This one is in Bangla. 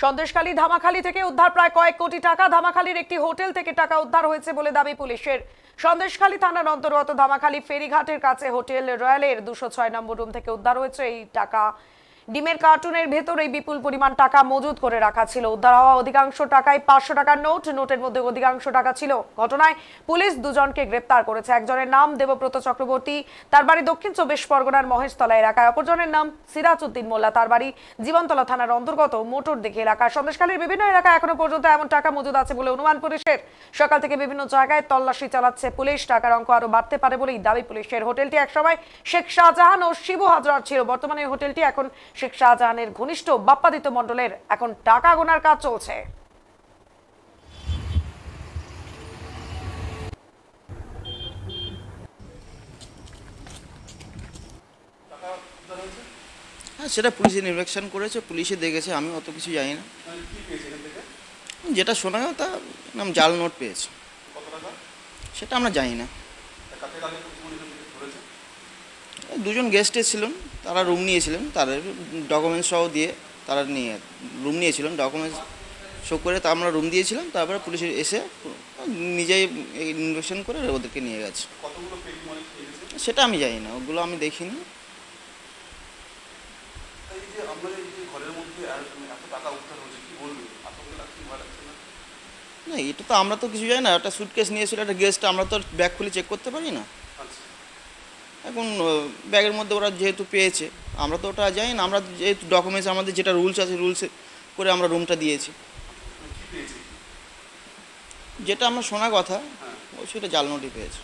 সন্দেশখালী ধামাখালী থেকে উদ্ধার প্রায় কয়েক কোটি টাকা। ধামাখালীর একটি হোটেল থেকে টাকা উদ্ধার হয়েছে বলে দাবি পুলিশের। সন্দেশখালী থানার অন্তর্গত ধামাখালী ফেরিঘাটের কাছে হোটেল রয়্যালের 206 নম্বর রুম থেকে উদ্ধার হয়েছে এই টাকা। ডিমের কার্টুনের ভেতরে বিপুল পরিমাণ টাকা মজুত করে রাখা ছিল। উদ্ধার হওয়া অধিকাংশ টাকায় 500 টাকার নোট, নোটের মধ্যে অধিকাংশ টাকা ছিল। ঘটনায় পুলিশ দুজনকে গ্রেপ্তার করেছে। একজনের নাম দেবব্রত চক্রবর্তী, তার বাড়ি দক্ষিণ চব্বিশ পরগনার মহেশতলা এলাকায়। অপরজনের নাম সিরাজ উদ্দিন মোল্লা, তার বাড়ি জীবনতলা থানার অন্তর্গত মোটরদিঘি এলাকায়। সন্দেশখালীর বিভিন্ন এলাকায় এখনো পর্যন্ত এমন টাকা মজুদ আছে বলে অনুমান পুলিশের। সকাল থেকে বিভিন্ন জায়গায় তল্লাশি চালাচ্ছে পুলিশ। টাকার অঙ্ক আরো বাড়তে পারে বলেই দাবি পুলিশের। হোটেলটি একসময় শেখ শাহজাহান ও শিবু হাজরার ছিল। বর্তমানে হোটেলটি এখন শেখ শাহজাহানের ঘনিষ্ঠ বাপ্পাদিত্য মণ্ডলের। এখন টাকা গোনার কাজ চলছে। হ্যাঁ, সেটা পুলিশে ইনভেস্টিগেশন করেছে, পুলিশে দেখেছে, আমি অত কিছু জানি না। যেটা শোনা গেল তা নাম জাল নোট পেয়েছে, সেটা আমরা জানি না। দুজন গেস্ট এসেছিলেন, তারা রুম নিয়েছিলেন, তাদের ডকুমেন্টস সহ দিয়ে তারা নিয়ে রুম নিয়েছিলেন। ডকুমেন্টস শো করে তা আমরা রুম দিয়েছিলাম। তারপরে পুলিশ এসে নিজেই ইনভেস্টিগেশন করে ওদেরকে নিয়ে গেছে। সেটা আমি জানি না, ওগুলো আমি দেখিনি। না, এটা তো আমরা তো কিছু জানি না। একটা সুটকেস নিয়েছিল একটা গেস্ট, আমরা তো ব্যাগ খুলে চেক করতে পারি না। এখন ব্যাগের মধ্যে ওরা যেহেতু পেয়েছে, আমরা তো ওটা জানি না। আমরা যেহেতু ডকুমেন্টস আমাদের যেটা রুলস আছে, রুলসে করে আমরা রুমটা দিয়েছি। যেটা আমরা শোনা কথা, সেটা জাল নোটই পেয়েছে।